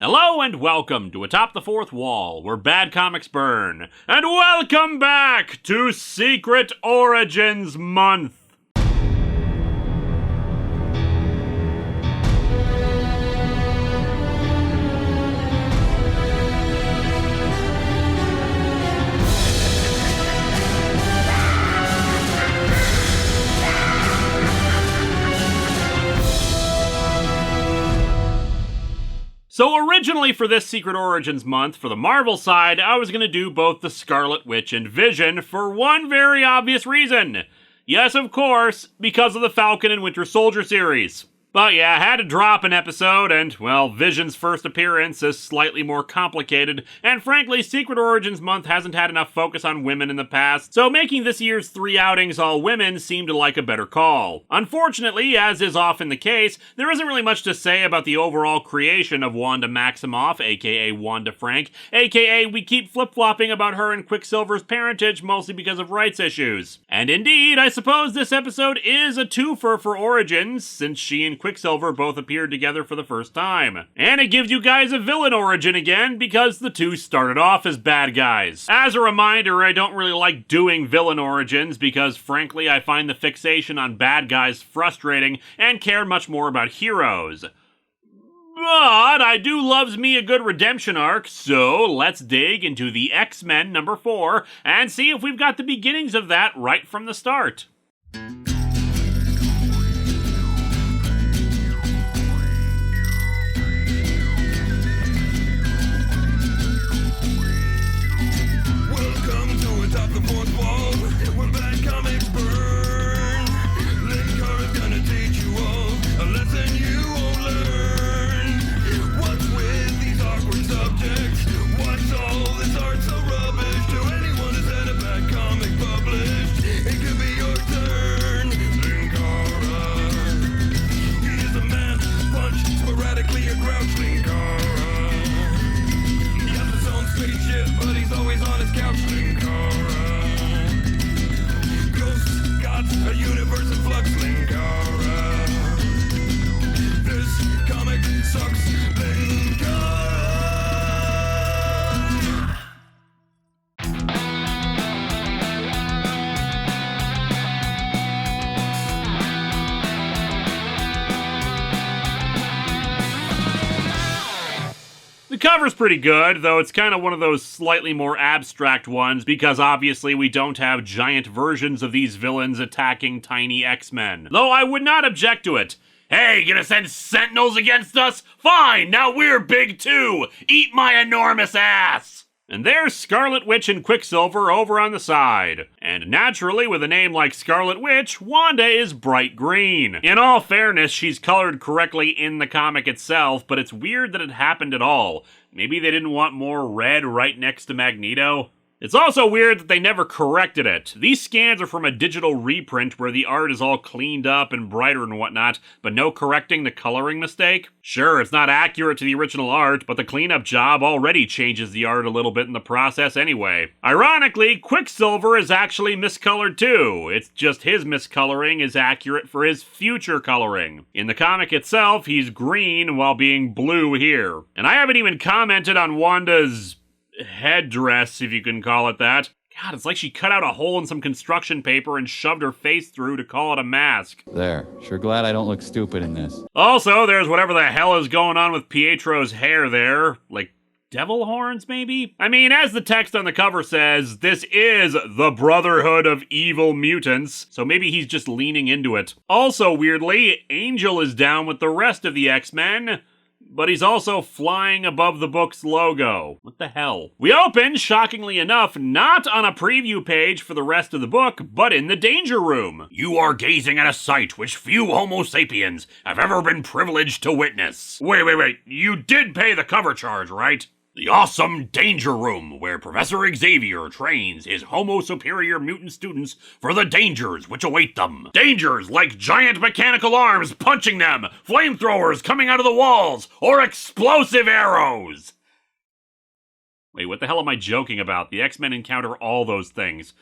Hello and welcome to Atop the Fourth Wall, where bad comics burn. And welcome back to Secret Origins Month. So originally for this Secret Origins month, for the Marvel side, I was going to do both the Scarlet Witch and Vision for one very obvious reason. Yes, of course, because of the Falcon and Winter Soldier series. But yeah, I had to drop an episode, and, well, Vision's first appearance is slightly more complicated, and frankly, Secret Origins Month hasn't had enough focus on women in the past, so making this year's 3 outings all women seemed like a better call. Unfortunately, as is often the case, there isn't really much to say about the overall creation of Wanda Maximoff, aka Wanda Frank, aka we keep flip-flopping about her and Quicksilver's parentage mostly because of rights issues. And indeed, I suppose this episode is a twofer for Origins, since she and Quicksilver both appeared together for the first time. And it gives you guys a villain origin again, because the two started off as bad guys. As a reminder, I don't really like doing villain origins, because frankly I find the fixation on bad guys frustrating, and care much more about heroes. But I do loves me a good redemption arc, so let's dig into the X-Men number 4, and see if we've got the beginnings of that right from the start. Atop the fourth wall, where bad comics burn. Linkara's gonna teach you all a lesson you won't learn. What's with these awkward subjects? What's all this art so rubbish? To anyone who's had a bad comic published, it could be your turn. Linkara, he is a man, punch, sporadically a grouch. Linkara, he has his own spaceship, but he's always on his couch. Linkara, a universe in flux. Linkara, this comic sucks. Linkara. The cover's pretty good, though it's kind of one of those slightly more abstract ones, because obviously we don't have giant versions of these villains attacking tiny X-Men. Though I would not object to it. Hey, gonna send Sentinels against us? Fine, now we're big too! Eat my enormous ass! And there's Scarlet Witch and Quicksilver over on the side. And naturally, with a name like Scarlet Witch, Wanda is bright green. In all fairness, she's colored correctly in the comic itself, but it's weird that it happened at all. Maybe they didn't want more red right next to Magneto? It's also weird that they never corrected it. These scans are from a digital reprint where the art is all cleaned up and brighter and whatnot, but no correcting the coloring mistake. Sure, it's not accurate to the original art, but the cleanup job already changes the art a little bit in the process anyway. Ironically, Quicksilver is actually miscolored too. It's just his miscoloring is accurate for his future coloring. In the comic itself, he's green while being blue here. And I haven't even commented on Wanda's headdress, if you can call it that. God, it's like she cut out a hole in some construction paper and shoved her face through to call it a mask. There. Sure glad I don't look stupid in this. Also, there's whatever the hell is going on with Pietro's hair there. Like, devil horns, maybe? I mean, as the text on the cover says, this is the Brotherhood of Evil Mutants, so maybe he's just leaning into it. Also, weirdly, Angel is down with the rest of the X-Men, but he's also flying above the book's logo. What the hell? We open, shockingly enough, not on a preview page for the rest of the book, but in the Danger Room. You are gazing at a sight which few Homo sapiens have ever been privileged to witness. Wait, you did pay the cover charge, right? The awesome Danger Room, where Professor Xavier trains his Homo superior mutant students for the dangers which await them. Dangers like giant mechanical arms punching them, flamethrowers coming out of the walls, or explosive arrows. Wait, what the hell am I joking about? The X-Men encounter all those things.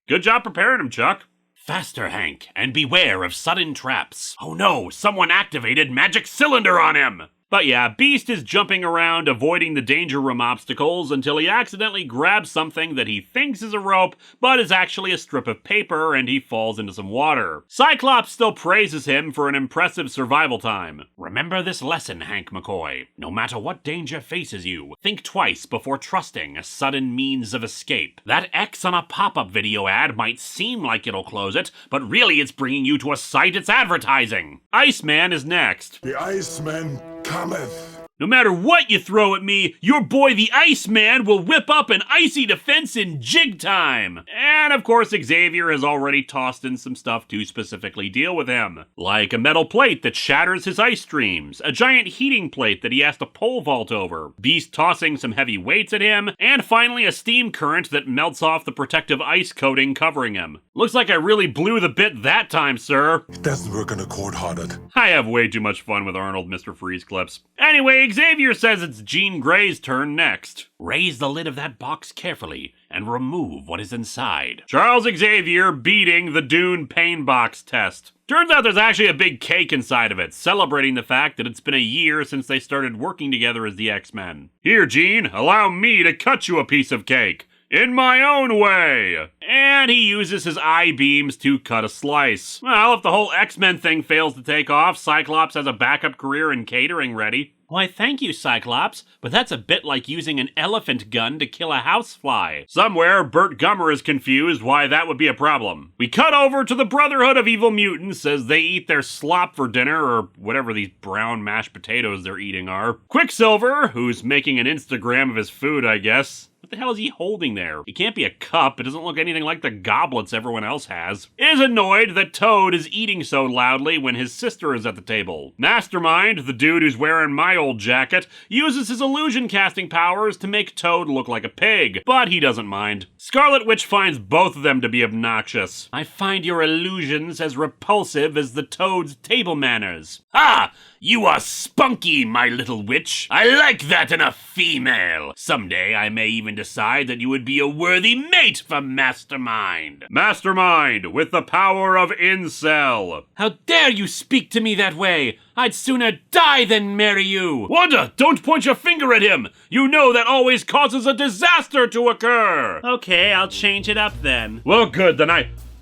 Good job preparing them, Chuck. Faster, Hank, and beware of sudden traps. Oh no, someone activated Magic Cylinder on him! But yeah, Beast is jumping around avoiding the danger room obstacles until he accidentally grabs something that he thinks is a rope, but is actually a strip of paper, and he falls into some water. Cyclops still praises him for an impressive survival time. Remember this lesson, Hank McCoy. No matter what danger faces you, think twice before trusting a sudden means of escape. That X on a pop-up video ad might seem like it'll close it, but really it's bringing you to a site it's advertising. Iceman is next. The Iceman cometh. No matter what you throw at me, your boy the Iceman will whip up an icy defense in jig time. And of course, Xavier has already tossed in some stuff to specifically deal with him. Like a metal plate that shatters his ice streams, a giant heating plate that he has to pole vault over, Beast tossing some heavy weights at him, and finally a steam current that melts off the protective ice coating covering him. Looks like I really blew the bit that time, sir. It doesn't work on a cold-hearted. I have way too much fun with Arnold Mr. Freeze clips. Anyway, Xavier says it's Jean Grey's turn next. Raise the lid of that box carefully and remove what is inside. Charles Xavier beating the Dune pain box test. Turns out there's actually a big cake inside of it, celebrating the fact that it's been a year since they started working together as the X-Men. Here, Jean, allow me to cut you a piece of cake. In my own way! And he uses his eye beams to cut a slice. Well, if the whole X-Men thing fails to take off, Cyclops has a backup career in catering ready. Why, thank you, Cyclops, but that's a bit like using an elephant gun to kill a housefly. Somewhere, Burt Gummer is confused why that would be a problem. We cut over to the Brotherhood of Evil Mutants as they eat their slop for dinner, or whatever these brown mashed potatoes they're eating are. Quicksilver, who's making an Instagram of his food, I guess. What the hell is he holding there? It can't be a cup. It doesn't look anything like the goblets everyone else has. Is annoyed that Toad is eating so loudly when his sister is at the table. Mastermind, the dude who's wearing my old jacket, uses his illusion casting powers to make Toad look like a pig, but he doesn't mind. Scarlet Witch finds both of them to be obnoxious. I find your illusions as repulsive as the Toad's table manners. Ah! You are spunky, my little witch. I like that in a female. Someday I may even decide that you would be a worthy mate for Mastermind. Mastermind, with the power of incel. How dare you speak to me that way? I'd sooner die than marry you. Wanda, don't point your finger at him. You know that always causes a disaster to occur. Okay, I'll change it up then. Well, good, then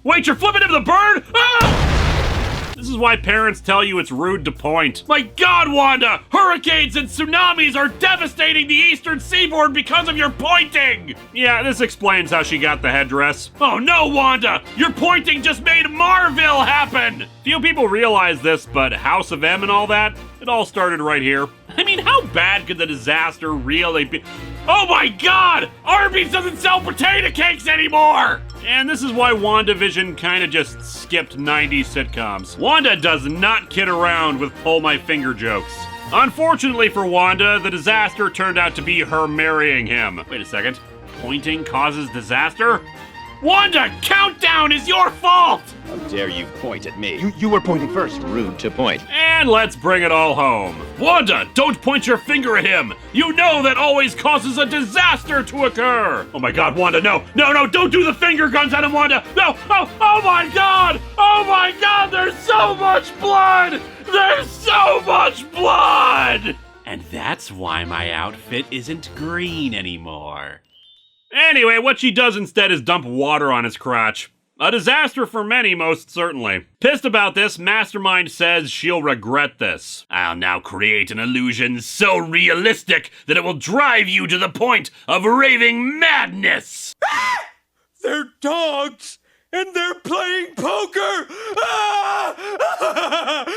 Wait, you're flipping him the bird? Ah! This is why parents tell you it's rude to point. My God, Wanda! Hurricanes and tsunamis are devastating the eastern seaboard because of your pointing! Yeah, this explains how she got the headdress. Oh no, Wanda! Your pointing just made Marville happen! Few people realize this, but House of M and all that, it all started right here. I mean, how bad could the disaster really be? Oh my God! Arby's doesn't sell potato cakes anymore! And this is why WandaVision kinda just skipped 90s sitcoms. Wanda does not kid around with pull my finger jokes. Unfortunately for Wanda, the disaster turned out to be her marrying him. Wait a second. Pointing causes disaster? Wanda, countdown is your fault! How dare you point at me? You were pointing first. Rude to point. And let's bring it all home. Wanda, don't point your finger at him. You know that always causes a disaster to occur. Oh my God, Wanda, no, don't do the finger guns at him, Wanda. No, oh my God. Oh my God, there's so much blood. There's so much blood. And that's why my outfit isn't green anymore. Anyway, what she does instead is dump water on his crotch. A disaster for many, most certainly. Pissed about this, Mastermind says she'll regret this. I'll now create an illusion so realistic that it will drive you to the point of raving madness! They're dogs, and they're playing poker!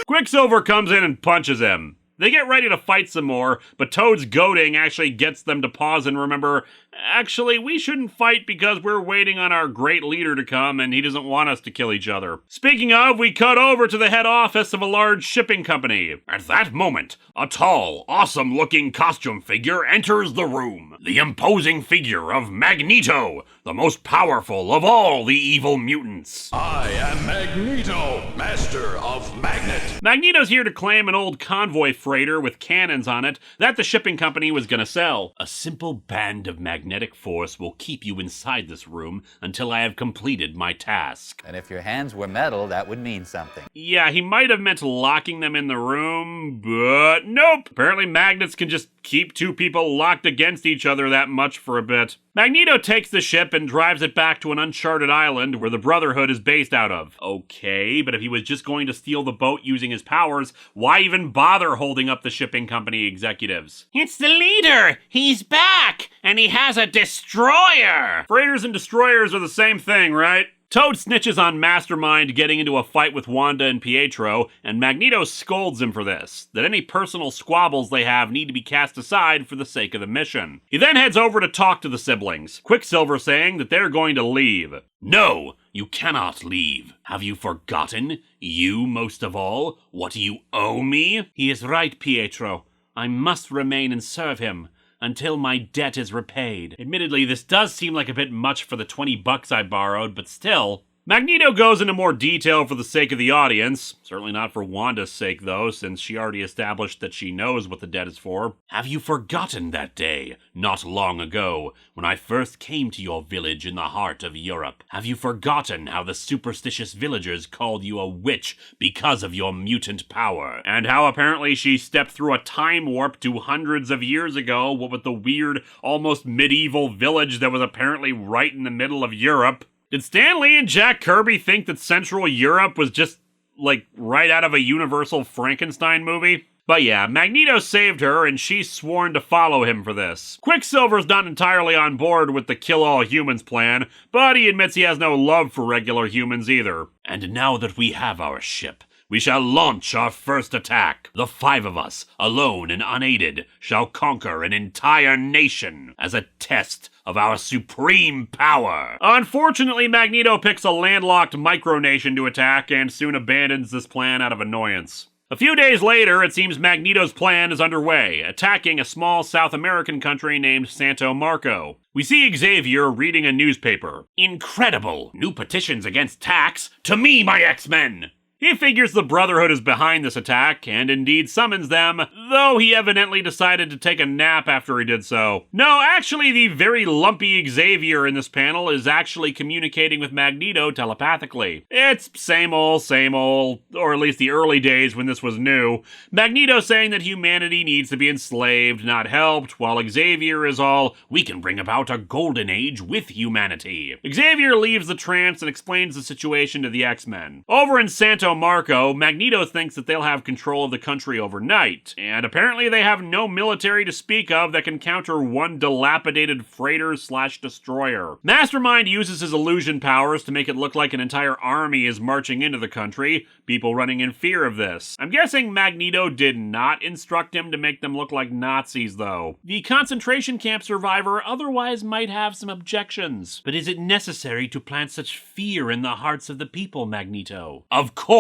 Quicksilver comes in and punches him. They get ready to fight some more, but Toad's goading actually gets them to pause and remember, actually, we shouldn't fight because we're waiting on our great leader to come and he doesn't want us to kill each other. Speaking of, we cut over to the head office of a large shipping company. At that moment, a tall, awesome-looking costume figure enters the room. The imposing figure of Magneto, the most powerful of all the evil mutants. I am Magneto, master of Magnet. Magneto's here to claim an old convoy freighter with cannons on it that the shipping company was gonna sell. A simple band of Magneto magnetic force will keep you inside this room until I have completed my task. And if your hands were metal, that would mean something. Yeah, he might have meant locking them in the room, but nope. Apparently magnets can just keep two people locked against each other that much for a bit. Magneto takes the ship and drives it back to an uncharted island where the Brotherhood is based out of. Okay, but if he was just going to steal the boat using his powers, why even bother holding up the shipping company executives? It's the leader! He's back! And he has a destroyer! Freighters and destroyers are the same thing, right? Toad snitches on Mastermind getting into a fight with Wanda and Pietro, and Magneto scolds him for this, that any personal squabbles they have need to be cast aside for the sake of the mission. He then heads over to talk to the siblings, Quicksilver saying that they're going to leave. No, you cannot leave. Have you forgotten? You, most of all? What do you owe me? He is right, Pietro. I must remain and serve him until my debt is repaid. Admittedly, this does seem like a bit much for the $20 I borrowed, but still. Magneto goes into more detail for the sake of the audience. Certainly not for Wanda's sake, though, since she already established that she knows what the debt is for. Have you forgotten that day, not long ago, when I first came to your village in the heart of Europe? Have you forgotten how the superstitious villagers called you a witch because of your mutant power? And how apparently she stepped through a time warp to hundreds of years ago, what with the weird, almost medieval village that was apparently right in the middle of Europe? Did Stan Lee and Jack Kirby think that Central Europe was just, like, right out of a Universal Frankenstein movie? But yeah, Magneto saved her, and she's sworn to follow him for this. Quicksilver's not entirely on board with the kill-all-humans plan, but he admits he has no love for regular humans either. And now that we have our ship, we shall launch our first attack. The 5 of us, alone and unaided, shall conquer an entire nation as a test of our supreme power. Unfortunately, Magneto picks a landlocked micronation to attack and soon abandons this plan out of annoyance. A few days later, it seems Magneto's plan is underway, attacking a small South American country named Santo Marco. We see Xavier reading a newspaper. Incredible! New petitions against tax. To me, my X-Men! He figures the Brotherhood is behind this attack, and indeed summons them, though he evidently decided to take a nap after he did so. No, actually, the very lumpy Xavier in this panel is actually communicating with Magneto telepathically. It's same old, or at least the early days when this was new. Magneto saying that humanity needs to be enslaved, not helped, while Xavier is all, we can bring about a golden age with humanity. Xavier leaves the trance and explains the situation to the X-Men. Over in Santo Marco, Magneto thinks that they'll have control of the country overnight, and apparently they have no military to speak of that can counter one dilapidated freighter/destroyer. Mastermind uses his illusion powers to make it look like an entire army is marching into the country, people running in fear of this. I'm guessing Magneto did not instruct him to make them look like Nazis, though. The concentration camp survivor otherwise might have some objections. But is it necessary to plant such fear in the hearts of the people, Magneto? Of course!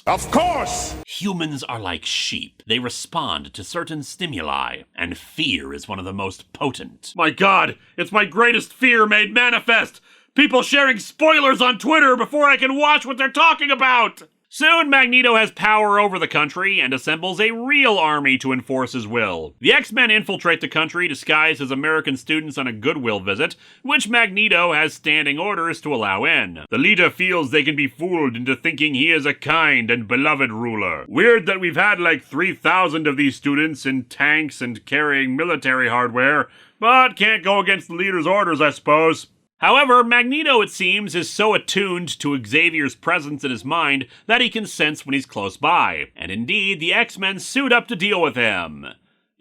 Of course! Humans are like sheep. They respond to certain stimuli, and fear is one of the most potent. My God, it's my greatest fear made manifest! People sharing spoilers on Twitter before I can watch what they're talking about! Soon, Magneto has power over the country and assembles a real army to enforce his will. The X-Men infiltrate the country disguised as American students on a goodwill visit, which Magneto has standing orders to allow in. The leader feels they can be fooled into thinking he is a kind and beloved ruler. Weird that we've had like 3,000 of these students in tanks and carrying military hardware, but can't go against the leader's orders, I suppose. However, Magneto, it seems, is so attuned to Xavier's presence in his mind that he can sense when he's close by. And indeed, the X-Men suit up to deal with him.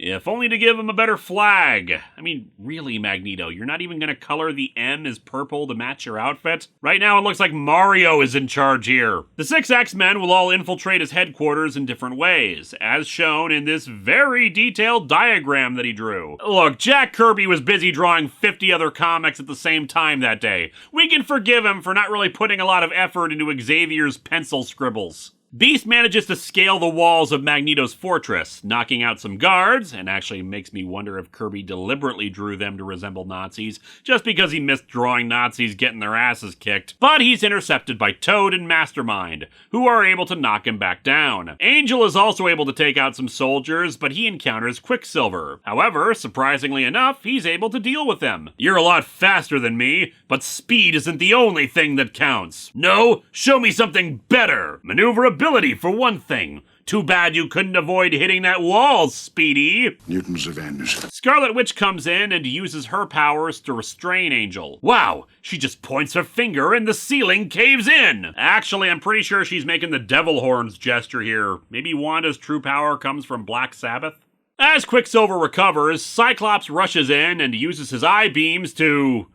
If only to give him a better flag. I mean, really, Magneto, you're not even going to color the M as purple to match your outfit? Right now, it looks like Mario is in charge here. The 6 X-Men will all infiltrate his headquarters in different ways, as shown in this very detailed diagram that he drew. Look, Jack Kirby was busy drawing 50 other comics at the same time that day. We can forgive him for not really putting a lot of effort into Xavier's pencil scribbles. Beast manages to scale the walls of Magneto's fortress, knocking out some guards, and actually makes me wonder if Kirby deliberately drew them to resemble Nazis, just because he missed drawing Nazis getting their asses kicked. But he's intercepted by Toad and Mastermind, who are able to knock him back down. Angel is also able to take out some soldiers, but he encounters Quicksilver. However, surprisingly enough, he's able to deal with them. You're a lot faster than me, but speed isn't the only thing that counts. No, show me something better. Maneuverability for one thing. Too bad you couldn't avoid hitting that wall, Speedy. Mutants have vanished. Scarlet Witch comes in and uses her powers to restrain Angel. Wow, she just points her finger and the ceiling caves in. Actually, I'm pretty sure she's making the devil horns gesture here. Maybe Wanda's true power comes from Black Sabbath? As Quicksilver recovers, Cyclops rushes in and uses his eye beams to...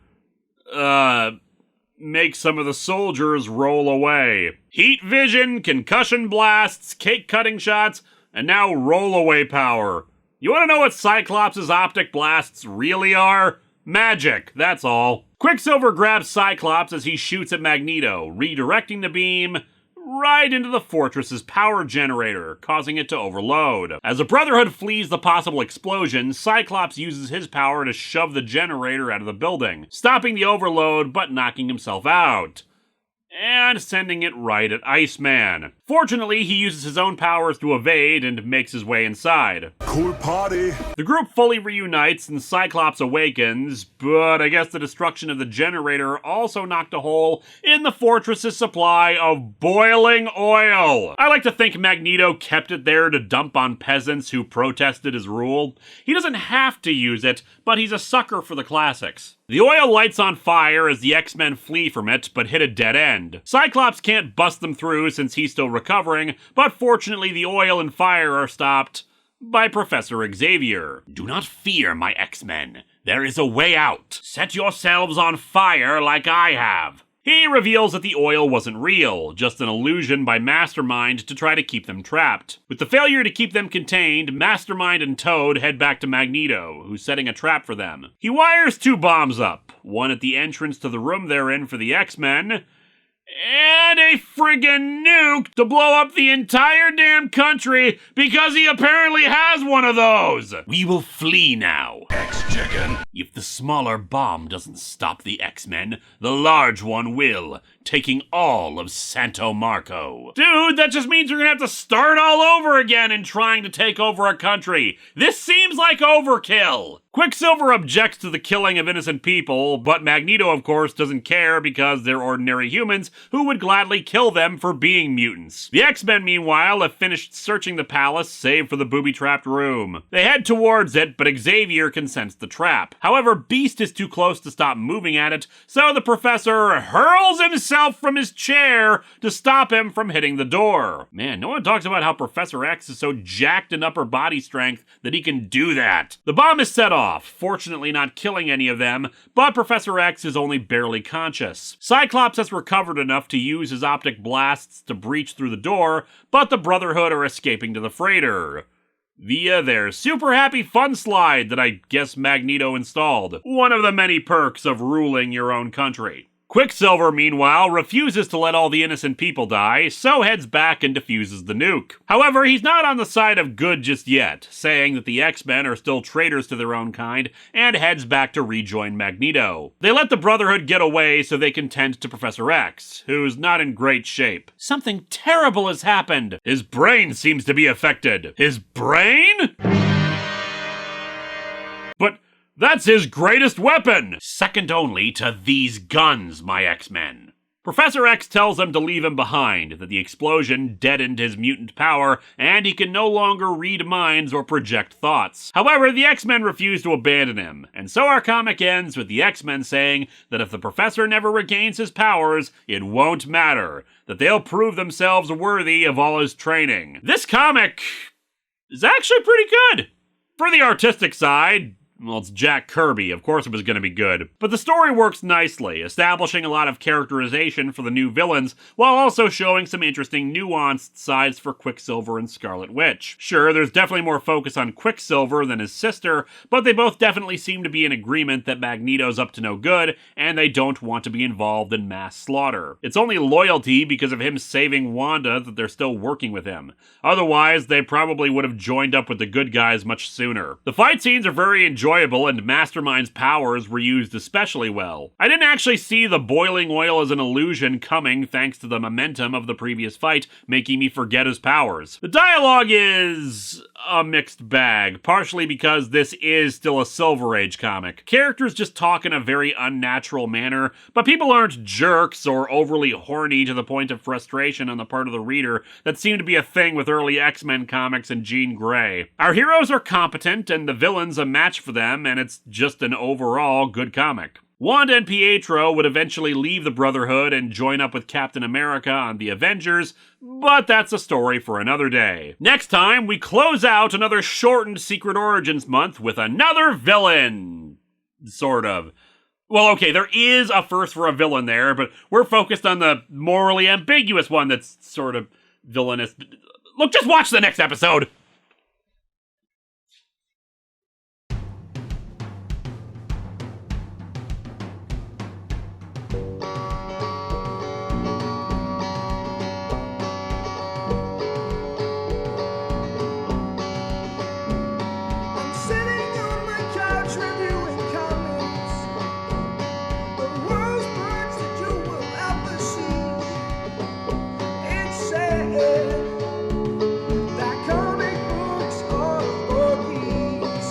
make some of the soldiers roll away. Heat vision, concussion blasts, cake-cutting shots, and now roll-away power. You want to know what Cyclops' optic blasts really are? Magic, that's all. Quicksilver grabs Cyclops as he shoots at Magneto, redirecting the beam right into the fortress's power generator, causing it to overload. As the Brotherhood flees the possible explosion, Cyclops uses his power to shove the generator out of the building, stopping the overload but knocking himself out, and sending it right at Iceman. Fortunately, he uses his own powers to evade and makes his way inside. Cool party. The group fully reunites and Cyclops awakens, but I guess the destruction of the generator also knocked a hole in the fortress's supply of boiling oil. I like to think Magneto kept it there to dump on peasants who protested his rule. He doesn't have to use it, but he's a sucker for the classics. The oil lights on fire as the X-Men flee from it, but hit a dead end. Cyclops can't bust them through since he's still recovering, but fortunately the oil and fire are stopped by Professor Xavier. Do not fear, my X-Men. There is a way out. Set yourselves on fire like I have. He reveals that the oil wasn't real, just an illusion by Mastermind to try to keep them trapped. With the failure to keep them contained, Mastermind and Toad head back to Magneto, who's setting a trap for them. He wires 2 bombs up, one at the entrance to the room they're in for the X-Men, and a friggin' nuke to blow up the entire damn country because he apparently has one of those! We will flee now. X-Chicken. If the smaller bomb doesn't stop the X-Men, the large one will, taking all of Santo Marco. Dude, that just means you're gonna have to start all over again in trying to take over a country. This seems like overkill. Quicksilver objects to the killing of innocent people, but Magneto, of course, doesn't care because they're ordinary humans who would gladly kill them for being mutants. The X-Men, meanwhile, have finished searching the palace, save for the booby-trapped room. They head towards it, but Xavier can sense the trap. However, Beast is too close to stop moving at it, so the Professor hurls himself from his chair to stop him from hitting the door. Man, no one talks about how Professor X is so jacked in upper body strength that he can do that. The bomb is set off, fortunately not killing any of them, but Professor X is only barely conscious. Cyclops has recovered enough to use his optic blasts to breach through the door, but the Brotherhood are escaping to the freighter via their super happy fun slide that I guess Magneto installed. One of the many perks of ruling your own country. Quicksilver, meanwhile, refuses to let all the innocent people die, so heads back and defuses the nuke. However, he's not on the side of good just yet, saying that the X-Men are still traitors to their own kind, and heads back to rejoin Magneto. They let the Brotherhood get away so they can tend to Professor X, who's not in great shape. Something terrible has happened. His brain seems to be affected. His brain? But that's his greatest weapon! Second only to these guns, my X-Men. Professor X tells them to leave him behind, that the explosion deadened his mutant power, and he can no longer read minds or project thoughts. However, the X-Men refuse to abandon him, and so our comic ends with the X-Men saying that if the Professor never regains his powers, it won't matter, that they'll prove themselves worthy of all his training. This comic is actually pretty good. For the artistic side, Well, it's Jack Kirby. Of course it was going to be good. But the story works nicely, establishing a lot of characterization for the new villains, while also showing some interesting nuanced sides for Quicksilver and Scarlet Witch. Sure, there's definitely more focus on Quicksilver than his sister, but they both definitely seem to be in agreement that Magneto's up to no good, and they don't want to be involved in mass slaughter. It's only loyalty because of him saving Wanda that they're still working with him. Otherwise, they probably would have joined up with the good guys much sooner. The fight scenes are very enjoyable, and Mastermind's powers were used especially well. I didn't actually see the boiling oil as an illusion coming thanks to the momentum of the previous fight making me forget his powers. The dialogue is a mixed bag, partially because this is still a Silver Age comic. Characters just talk in a very unnatural manner, but people aren't jerks or overly horny to the point of frustration on the part of the reader that seemed to be a thing with early X-Men comics and Jean Grey. Our heroes are competent and the villain's a match for them, and it's just an overall good comic. Wanda and Pietro would eventually leave the Brotherhood and join up with Captain America on the Avengers, but that's a story for another day. Next time, we close out another shortened Secret Origins month with another villain. Sort of. Well, okay, there is a first for a villain there, but we're focused on the morally ambiguous one that's sort of villainous. Look, just watch the next episode! I'm sitting on my couch reviewing comics, the worst parts that you will ever see. It's sad that comic books are bookies,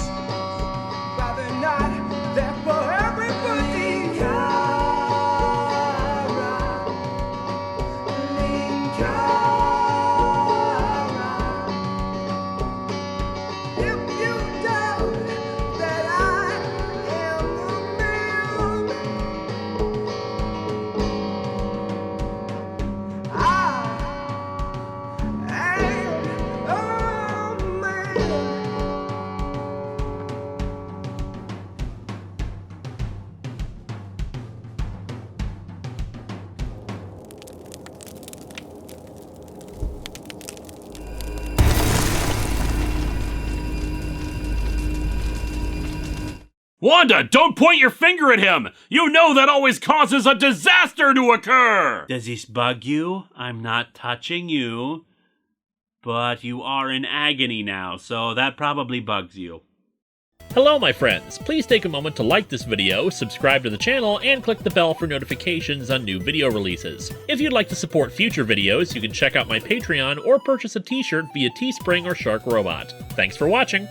but they're not. They're for everybody. If you doubt that I am a man, I am a man. Wanda, don't point your finger at him! You know that always causes a disaster to occur! Does this bug you? I'm not touching you. But you are in agony now, so that probably bugs you. Hello my friends, please take a moment to like this video, subscribe to the channel, and click the bell for notifications on new video releases. If you'd like to support future videos, you can check out my Patreon or purchase a t-shirt via Teespring or Shark Robot. Thanks for watching!